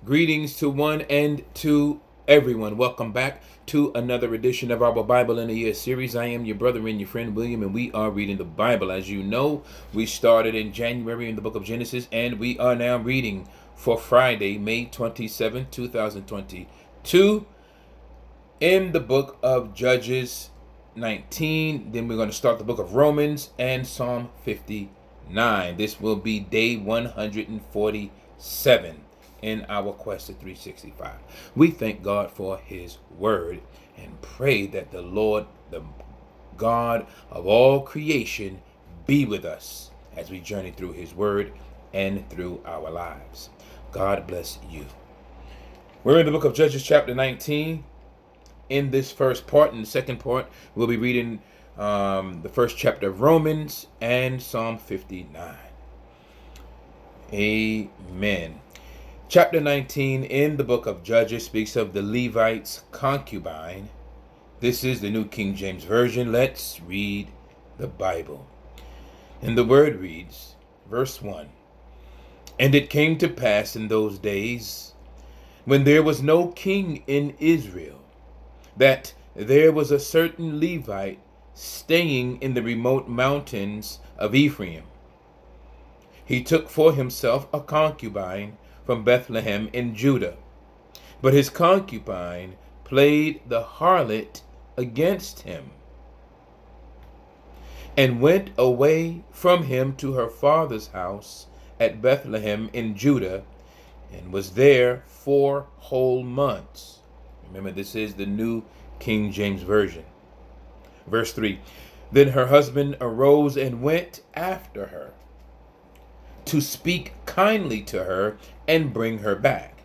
Greetings to one and to everyone. Welcome back to another edition of our Bible in a Year series. I am your brother and your friend William, and we are reading the Bible. As you know, we started in January in the book of Genesis, and we are now reading for Friday, May 27th, 2022, in the book of Judges 19. Then we're going to start the book of Romans and Psalm 59. This will be day 147 in our quest to 365. We thank God for his word and pray that the Lord, the God of all creation, be with us as we journey through his word and through our lives. God bless you. We're in the book of Judges chapter 19. In this first part, in the second part, we'll be reading the first chapter of Romans and Psalm 59. Amen. Chapter 19 in the book of Judges speaks of the Levite's concubine. This is the New King James Version. Let's read the Bible. And the word reads, verse 1. And it came to pass in those days, when there was no king in Israel, that there was a certain Levite staying in the remote mountains of Ephraim. He took for himself a concubine from Bethlehem in Judah. But his concubine played the harlot against him, and went away from him to her father's house at Bethlehem in Judah, and was there 4 whole months. Remember, this is the New King James Version. Verse 3. Then her husband arose and went after her, to speak kindly to her and bring her back,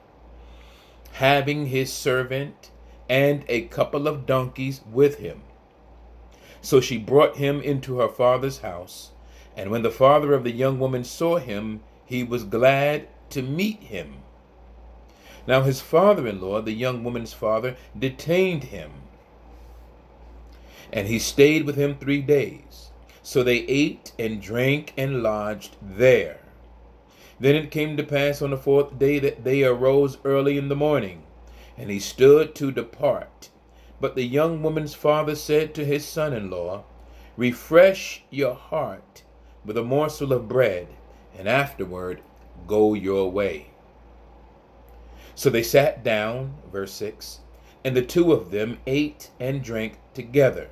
having his servant and a couple of donkeys with him. So she brought him into her father's house, and when the father of the young woman saw him, he was glad to meet him. Now his father-in-law, the young woman's father, detained him, and he stayed with him 3 days. So they ate and drank and lodged there. Then it came to pass on the 4th day that they arose early in the morning, and he stood to depart. But the young woman's father said to his son-in-law, refresh your heart with a morsel of bread, and afterward go your way. So they sat down, verse 6, and the two of them ate and drank together.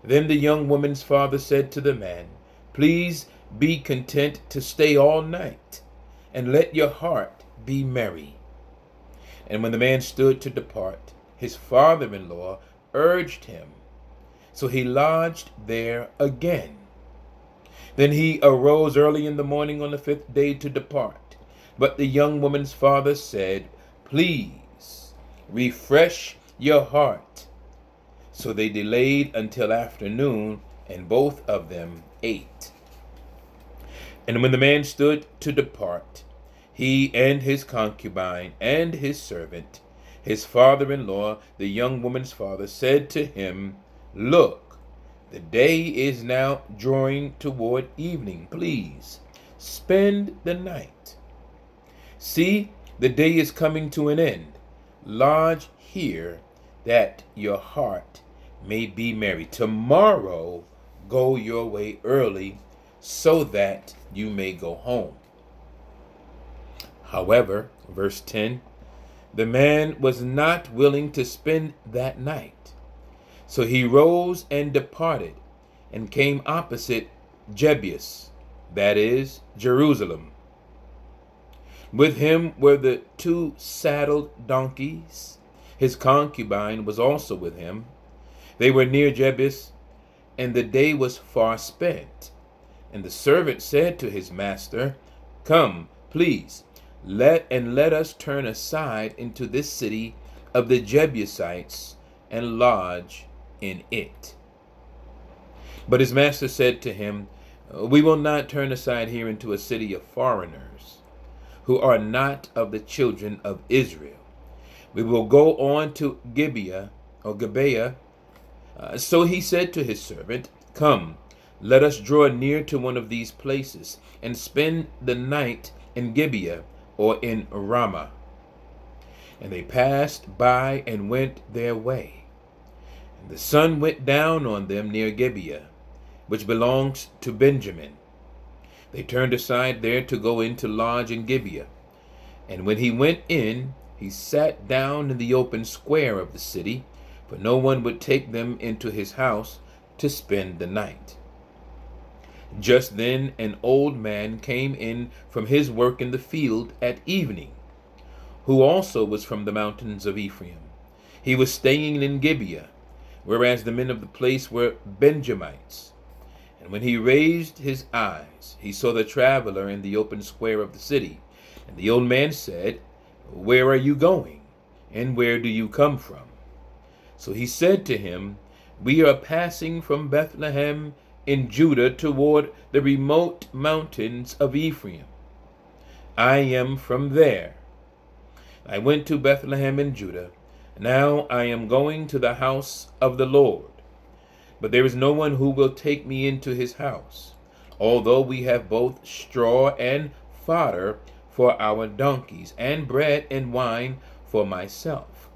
Then the young woman's father said to the man, please be content to stay all night, and let your heart be merry. And when the man stood to depart, his father-in-law urged him, so he lodged there again. Then he arose early in the morning on the 5th day to depart. But the young woman's father said, please refresh your heart. So they delayed until afternoon, and both of them ate. And when the man stood to depart, he and his concubine and his servant, his father-in-law, the young woman's father, said to him, look, the day is now drawing toward evening. Please spend the night. See, the day is coming to an end. Lodge here, that your heart may be merry. Tomorrow go your way early, so that you may go home. However, verse 10, the man was not willing to spend that night. So he rose and departed, and came opposite Jebus, that is, Jerusalem. With him were the 2 saddled donkeys. His concubine was also with him. They were near Jebus, and the day was far spent. And the servant said to his master, come, please, let us turn aside into this city of the Jebusites and lodge in it. But his master said to him, we will not turn aside here into a city of foreigners, who are not of the children of Israel. We will go on to Gibeah. So he said to his servant, come, let us draw near to one of these places, and spend the night in Gibeah or in Ramah. And they passed by and went their way. And the sun went down on them near Gibeah, which belongs to Benjamin. They turned aside there to go in to lodge in Gibeah. And when he went in, he sat down in the open square of the city, for no one would take them into his house to spend the night. Just then an old man came in from his work in the field at evening, who also was from the mountains of Ephraim. He was staying in Gibeah, whereas the men of the place were Benjamites. And when he raised his eyes, he saw the traveler in the open square of the city. And the old man said, "Where are you going? And where do you come from?" So he said to him, "We are passing from Bethlehem in Judah toward the remote mountains of Ephraim. I am from there. I went to Bethlehem in Judah. Now I am going to the house of the Lord. But there is no one who will take me into his house, although we have both straw and fodder for our donkeys, and bread and wine for myself,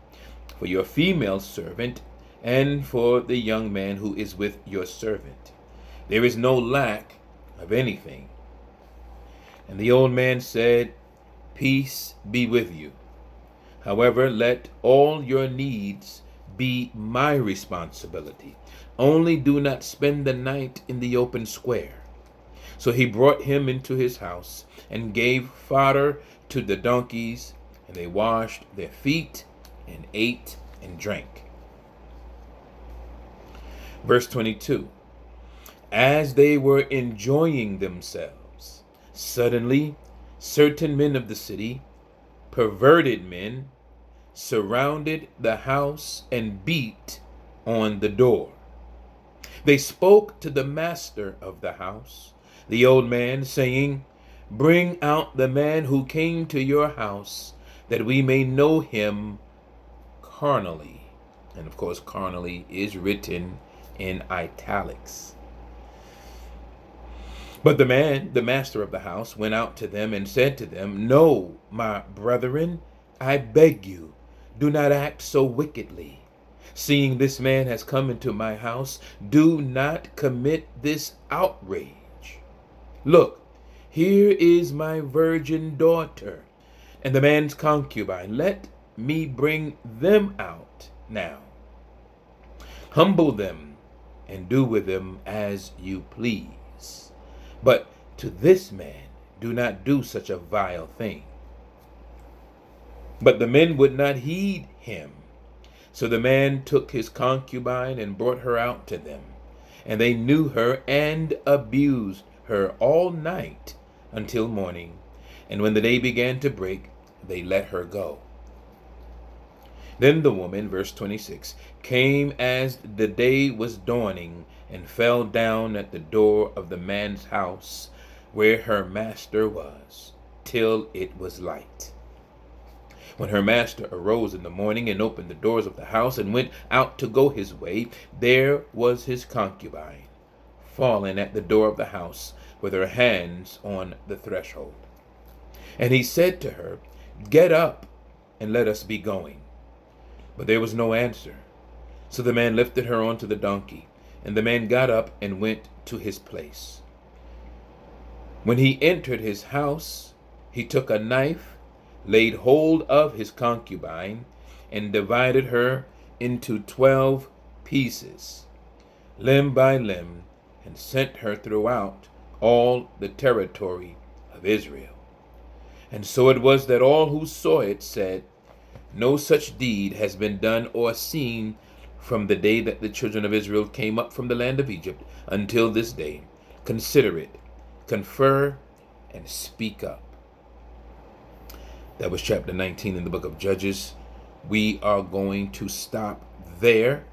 for your female servant, and for the young man who is with your servant. There is no lack of anything." And the old man said, "Peace be with you. However, let all your needs be my responsibility. Only do not spend the night in the open square." So he brought him into his house and gave fodder to the donkeys, and they washed their feet and ate and drank. Verse 22. As they were enjoying themselves, suddenly certain men of the city, perverted men, surrounded the house and beat on the door. They spoke to the master of the house, the old man, saying, "Bring out the man who came to your house, that we may know him carnally." And of course, carnally is written in italics. But the master of the house, went out to them and said to them, "No, my brethren, I beg you, do not act so wickedly. Seeing this man has come into my house, do not commit this outrage. Look, here is my virgin daughter and the man's concubine. Let me bring them out now. Humble them and do with them as you please. But to this man do not do such a vile thing." But the men would not heed him. So the man took his concubine and brought her out to them. And they knew her and abused her all night until morning. And when the day began to break, they let her go. Then the woman, verse 26, came as the day was dawning and fell down at the door of the man's house where her master was, till it was light. When her master arose in the morning and opened the doors of the house and went out to go his way, there was his concubine, fallen at the door of the house with her hands on the threshold. And he said to her, "Get up and let us be going." But there was no answer. So the man lifted her onto the donkey, and the man got up and went to his place. When he entered his house, he took a knife, laid hold of his concubine, and divided her into 12 pieces, limb by limb, and sent her throughout all the territory of Israel. And so it was that all who saw it said, "No such deed has been done or seen from the day that the children of Israel came up from the land of Egypt until this day. Consider it, confer, and speak up." That was chapter 19 in the book of Judges. We are going to stop there,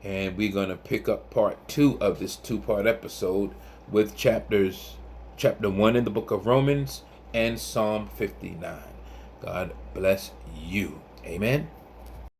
and we're going to pick up part 2 of this 2-part episode with chapter 1 in the book of Romans and Psalm 59. God bless you. Amen.